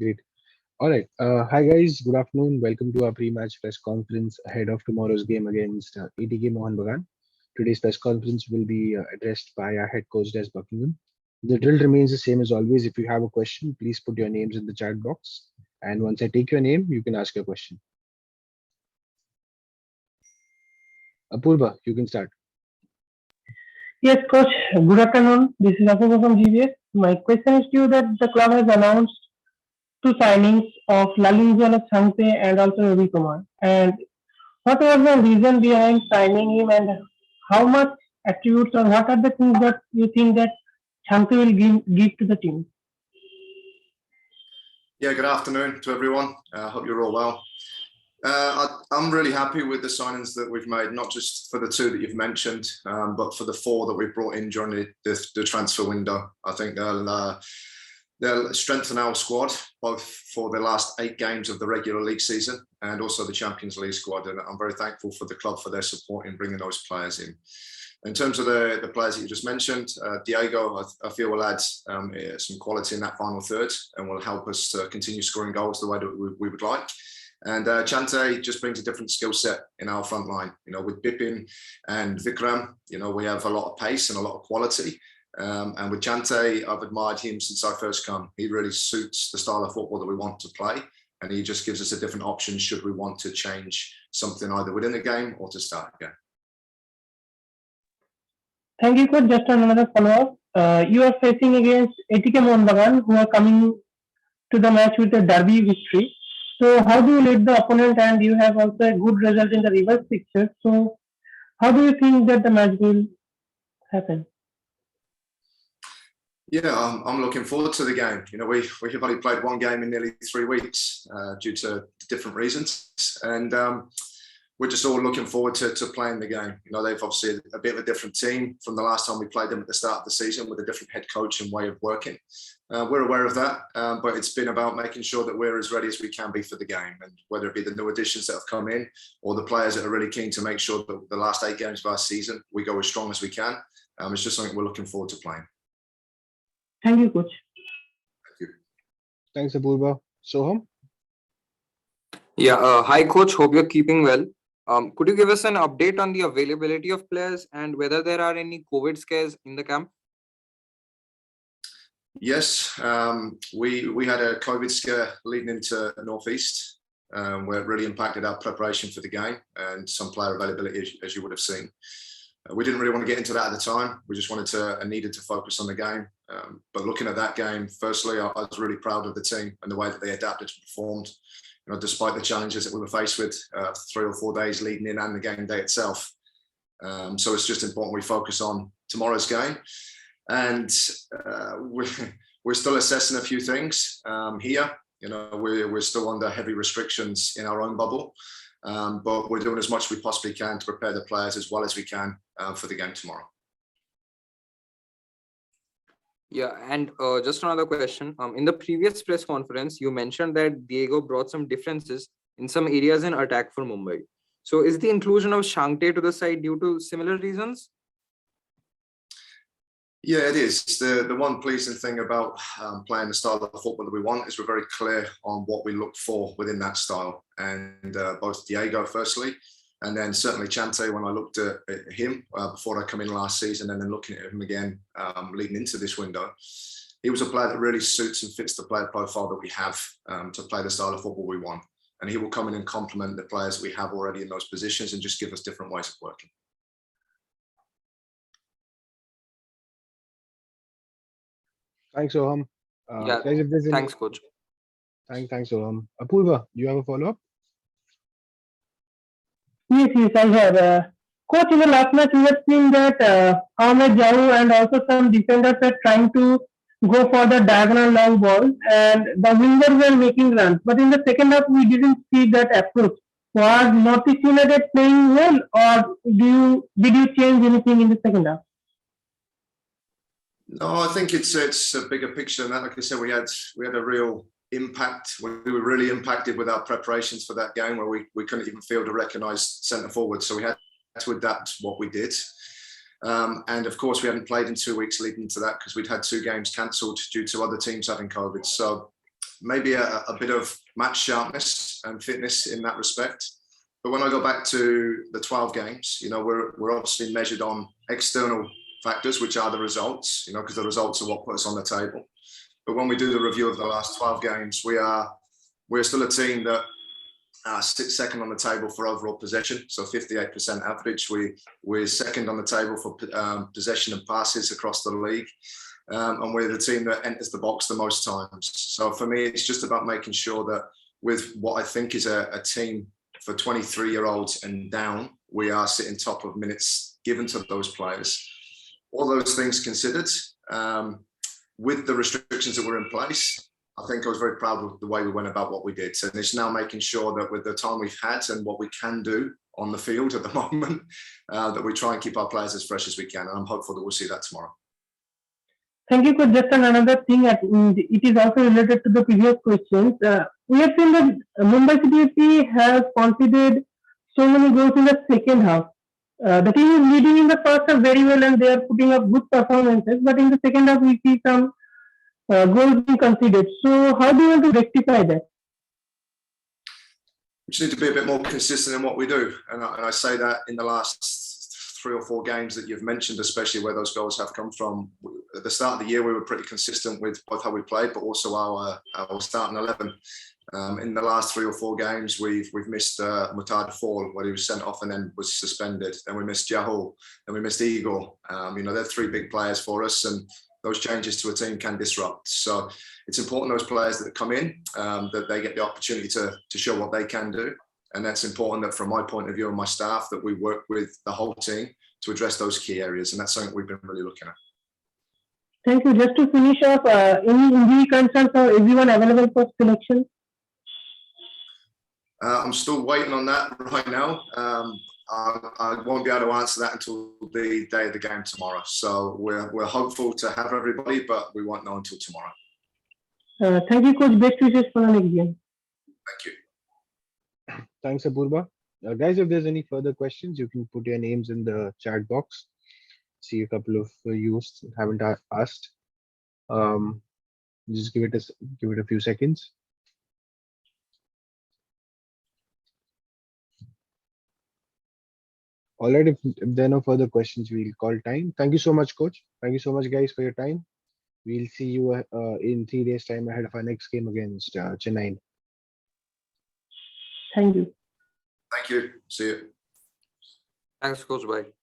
Great. All right. Hi, guys. Good afternoon. Welcome to our pre-match press conference ahead of tomorrow's game against ATK Mohun Bagan. Today's press conference will be addressed by our head coach, Des Buckingham. The drill remains the same as always. If you have a question, please put your names in the chat box. And once I take your name, you can ask your question. Apurva, you can start. Yes, coach. Good afternoon. This is Apurva from GBS. My question is to you that the club has announced two signings of Lalingzala Changte and also Ravi Kumar. And what was the reason behind signing him, and how much attributes or what are the things that you think that Changte will give to the team? Yeah, good afternoon to everyone. I hope you're all well. I'm really happy with the signings that we've made, not just for the two that you've mentioned, but for the four that we've brought in during the transfer window. I think they'll strengthen our squad, both for the last 8 games of the regular league season and also the Champions League squad. And I'm very thankful for the club for their support in bringing those players in. In terms of the players that you just mentioned, Diego, I feel will add some quality in that final third and will help us to continue scoring goals the way that we would like. And Chante just brings a different skill set in our front line. You know, with Bipin and Vikram, you know, we have a lot of pace and a lot of quality. And with Chante, I've admired him since I first come. He really suits the style of football that we want to play. And he just gives us a different option should we want to change something either within the game or to start again. Thank you, coach. Just another follow-up. You are facing against ATK Mohun Bagan, who are coming to the match with a derby victory. So how do you lead the opponent, and you have also a good result in the reverse fixture. So how do you think that the match will happen? Yeah, I'm looking forward to the game. You know, we've only played one game in nearly 3 weeks due to different reasons. And we're just all looking forward to playing the game. You know, they've obviously a bit of a different team from the last time we played them at the start of the season with a different head coach and way of working. We're aware of that, but it's been about making sure that we're as ready as we can be for the game. And whether it be the new additions that have come in or the players that are really keen to make sure that the last 8 games of our season, we go as strong as we can. It's just something we're looking forward to playing. Thank you, coach. Thank you. Thanks, Apurva. Soham? Yeah, hi coach, hope you're keeping well. Could you give us an update on the availability of players and whether there are any COVID scares in the camp? Yes, we had a COVID scare leading into Northeast, where it really impacted our preparation for the game and some player availability, as you would have seen. We didn't really want to get into that at the time. We just wanted to and needed to focus on the game. But looking at that game, firstly, I was really proud of the team and the way that they adapted and performed. You know, despite the challenges that we were faced with 3 or 4 days leading in and the game day itself. So it's just important we focus on tomorrow's game. And we're still assessing a few things here. You know, we're still under heavy restrictions in our own bubble. But we're doing as much as we possibly can to prepare the players as well as we can for the game tomorrow. Yeah, and just another question. In the previous press conference, you mentioned that Diego brought some differences in some areas in attack for Mumbai. So is the inclusion of Shangte to the side due to similar reasons? Yeah, it is. The one pleasing thing about playing the style of football that we want is we're very clear on what we look for within that style. And both Diego, firstly, and then certainly Chante, when I looked at him before I come in last season and then looking at him again leading into this window, he was a player that really suits and fits the player profile that we have to play the style of football we want. And he will come in and complement the players that we have already in those positions and just give us different ways of working. Thanks, Soham. Yeah, Guys, if there's thanks coach. Thanks, Soham. Apurva, do you have a follow-up? Yes, I have. Coach, in the last match, we have seen that Ahmed Jau and also some defenders are trying to go for the diagonal long ball, and the wingers were making runs. But in the second half, we didn't see that approach. Was Northeast United playing well, or did you change anything in the second half? No, I think it's a bigger picture than that. Like I said, we had a real impact. We were really impacted with our preparations for that game where we couldn't even field a recognised centre forward. So we had to adapt what we did. And of course, we hadn't played in 2 weeks leading into that because we'd had 2 games cancelled due to other teams having COVID. So maybe a bit of match sharpness and fitness in that respect. But when I go back to the 12 games, we're obviously measured on external factors, which are the results, because the results are what put us on the table. But when we do the review of the last 12 games, we're still a team that sits second on the table for overall possession, so 58% average. We're second on the table for possession and passes across the league. And we're the team that enters the box the most times. So for me, it's just about making sure that with what I think is a team for 23-year-olds and down, we are sitting top of minutes given to those players. All those things considered, with the restrictions that were in place, I think I was very proud of the way we went about what we did. And it's now making sure that with the time we've had and what we can do on the field at the moment, that we try and keep our players as fresh as we can. And I'm hopeful that we'll see that tomorrow. Thank you, Coach. Just another thing, it is also related to the previous questions. We have seen that Mumbai City FC has conceded so many goals in the second half. The team is leading in the first half very well and they are putting up good performances, but in the second half we see some goals being conceded. So how do you want to rectify that? We just need to be a bit more consistent in what we do. And I say that in the last 3 or 4 games that you've mentioned, especially where those goals have come from. At the start of the year, we were pretty consistent with both how we played, but also our starting 11. In the last 3 or 4 games, we've missed Mutada Fall, where he was sent off and then was suspended. Then we missed Jahul, then we missed Igor. They're 3 big players for us, and those changes to a team can disrupt. So it's important those players that come in, that they get the opportunity to show what they can do. And that's important that from my point of view and my staff, that we work with the whole team to address those key areas. And that's something we've been really looking at. Thank you. Just to finish off, any injury concerns for everyone available for selection? I'm still waiting on that right now. I won't be able to answer that until the day of the game tomorrow. So we're hopeful to have everybody, but we won't know until tomorrow. Thank you, Coach. Best wishes for the next game. Thank you. Thanks, Apurva. Guys, if there's any further questions, you can put your names in the chat box. See a couple of youths haven't asked. Just give it a few seconds. All right, if there are no further questions, we'll call time. Thank you so much, Coach. Thank you so much, guys, for your time. We'll see you in 3 days' time ahead of our next game against Chennai. Thank you. Thank you. See you. Thanks, Coach. Bye.